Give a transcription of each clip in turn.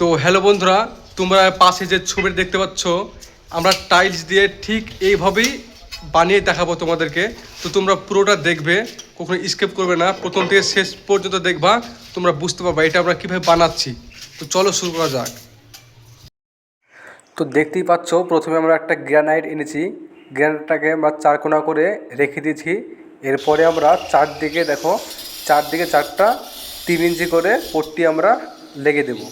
তো হ্যালো বন্ধুরা, তোমরা পাশে যে ছবি দেখতে পাচ্ছ, আমরা টাইলস দিয়ে ঠিক এইভাবেই বানিয়ে দেখাবো তোমাদেরকে। তো তোমরা পুরোটা দেখবে, কখনো স্কিপ করবে না, প্রথম থেকে শেষ পর্যন্ত দেখবা, তোমরা বুঝতে পারবা এটা আমরা কীভাবে বানাচ্ছি। তো চলো শুরু করা যাক। তো দেখতেই পাচ্ছ, প্রথমে আমরা একটা গ্রানাইট এনেছি, গ্রানাইটটাকে আমরা চারকোনা করে রেখে দিয়েছি। এরপরে আমরা চারদিকে দেখো, চারদিকে চারটা 3 ইঞ্চি করে পট্টি আমরা লেগে দেবো।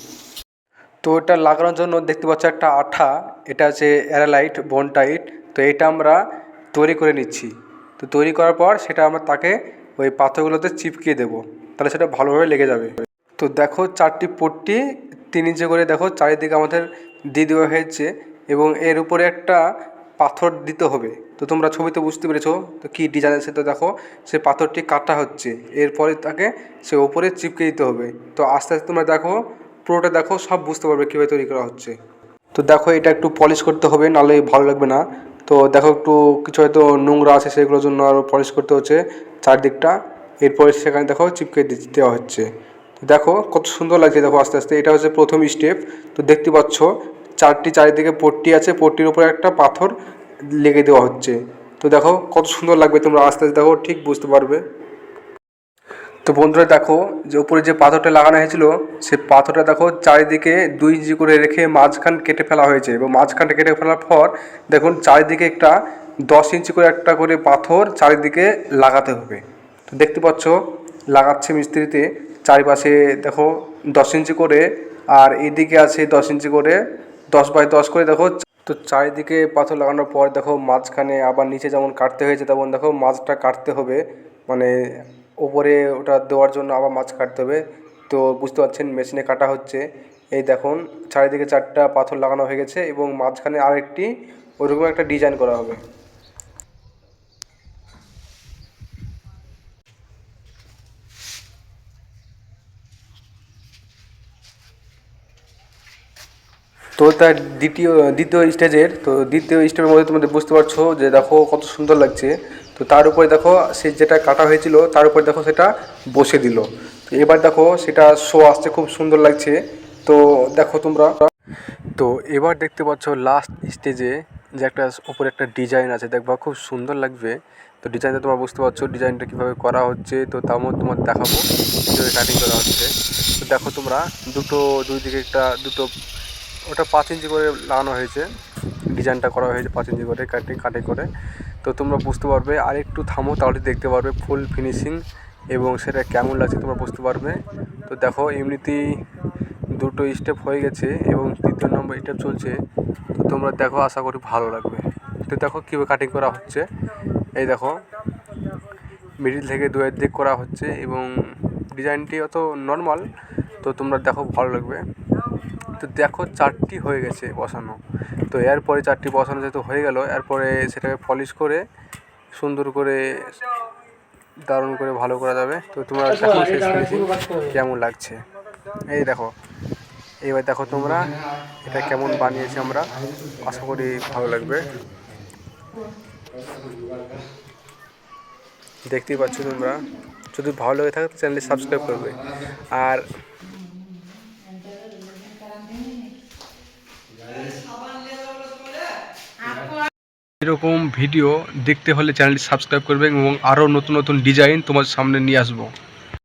তো এটা লাগানোর জন্য দেখতে পাচ্ছ একটা আঠা, এটা হচ্ছে অ্যারালাইট বনটাইট। তো এটা আমরা তৈরি করে নিচ্ছি। তো তৈরি করার পর সেটা আমরা তাকে ওই পাথরগুলোতে চিপকিয়ে দেবো, তাহলে সেটা ভালোভাবে লেগে যাবে। তো দেখো চারটি পট্টি 3 ইঞ্চি করে দেখো চারিদিকে আমাদের দিয়ে দেওয়া হয়েছে, এবং এর উপরে একটা পাথর দিতে হবে। তো তোমরা ছবিতে বুঝতে পেরেছো তো কী ডিজাইন আছে। তো দেখো সে পাথরটি কাটা হচ্ছে, এরপরে তাকে সে ওপরে চিপকে দিতে হবে। তো আস্তে আস্তে তোমরা দেখো, পুরোটা দেখো, সব বুঝতে পারবে কীভাবে তৈরি করা হচ্ছে। তো দেখো এটা একটু পলিশ করতে হবে, নাহলে ভালো লাগবে না। তো দেখো একটু কিছু হয়তো নোংরা আছে, সেগুলোর জন্য আরও পলিশ করতে হচ্ছে চারদিকটা। এরপরে সেখানে দেখো চিপকে দেওয়া হচ্ছে। তো দেখো কত সুন্দর লাগছে, দেখো আস্তে আস্তে। এটা হচ্ছে প্রথম স্টেপ। তো দেখতে পাচ্ছ চারিদিকে পট্টি আছে, পট্টির উপরে একটা পাথর লেগে দেওয়া হচ্ছে। তো দেখো কত সুন্দর লাগবে, তোমরা আস্তে আস্তে দেখো ঠিক বুঝতে পারবে। তো বন্ধুরা দেখো, যে উপরে যে পাথরটা লাগানো হয়েছিল, সে পাথরটা দেখো চারিদিকে 2 ইঞ্চি করে রেখে মাঝখান কেটে ফেলা হয়েছে, এবং মাঝখানটা কেটে ফেলার পর দেখুন চারিদিকে একটা 10 ইঞ্চি করে একটা করে পাথর চারিদিকে লাগাতে হবে। তো দেখতে পাচ্ছ লাগাচ্ছে মিস্ত্রিতে, চারিপাশে দেখো 10 ইঞ্চি করে, আর এইদিকে আছে 10 ইঞ্চি করে, 10 বাই 10 করে দেখো। তো চারিদিকে পাথর লাগানোর পর দেখো মাঝখানে আবার নিচে যেমন কাটতে হয়েছে, তেমন দেখো মাঝটা কাটতে হবে, মানে ওপরে ওটা দেওয়ার জন্য আবার মাছ কাটতে হবে। তো বুঝতে পারছেন মেশিনে কাটা হচ্ছে। এই দেখুন চারিদিকে 4টা পাথর লাগানো হয়ে গেছে, এবং মাঝখানে আরেকটি ওইরকম একটা ডিজাইন করা হবে। তো তার দ্বিতীয় স্টেজের, তো দ্বিতীয় স্টেপের মধ্যে তোমাদের বুঝতে পারছো যে দেখো কত সুন্দর লাগছে। তো তার উপরে দেখো সে যেটা কাটা হয়েছিল তার উপরে দেখো সেটা বসে দিল। তো এবার দেখো সেটা শো আসছে, খুব সুন্দর লাগছে। তো দেখো তোমরা, তো এবার দেখতে পাচ্ছ লাস্ট স্টেজে যে একটা উপরে একটা ডিজাইন আছে, দেখবা খুব সুন্দর লাগবে। তো ডিজাইনটা তোমরা বুঝতে পারছো ডিজাইনটা কীভাবে করা হচ্ছে। তো তার মধ্যে তোমার দেখাবো কীভাবে কাটিং করা হচ্ছে। তো দেখো তোমরা দুই দিকে দুটো ওটা 5 ইঞ্চি করে লাগানো হয়েছে, ডিজাইনটা করা হয়েছে 5 ইঞ্চি করে কাটিং করে। তো তোমরা বুঝতে পারবে, আর একটু থামো তাহলে দেখতে পারবে ফুল ফিনিশিং, এবং সেটা কেমন লাগছে তোমরা বুঝতে পারবে। তো দেখো এমনিতেই 2টো স্টেপ হয়ে গেছে, এবং 3 নম্বর স্টেপ চলছে। তো তোমরা দেখো, আশা করি ভালো লাগবে। তো দেখো কীভাবে কাটিং করা হচ্ছে। এই দেখো মিডিল থেকে 2 দিক করা হচ্ছে, এবং ডিজাইনটি অত নর্মাল। তো তোমরা দেখো ভালো লাগবে। তো দেখো 4টি হয়ে গেছে বসানো। তো এরপরে 4টি বসানো যেহেতু হয়ে গেল, এরপরে সেটাকে পলিশ করে সুন্দর করে দারুণ করে ভালো করা যাবে। তো তোমরা দেখো শেষ ফিনিশিং কেমন লাগছে। এই দেখো, এবার দেখো তোমরা এটা কেমন বানিয়েছি আমরা, আশা করি ভালো লাগবে। দেখতেই পাচ্ছ তোমরা, যদি ভালো লাগে থাকে তো চ্যানেলটি সাবস্ক্রাইব করবে। আর এরকম ভিডিও দেখতে হলে চ্যানেলটি সাবস্ক্রাইব করবে, এবং আরও নতুন নতুন ডিজাইন তোমার সামনে নিয়ে আসবো।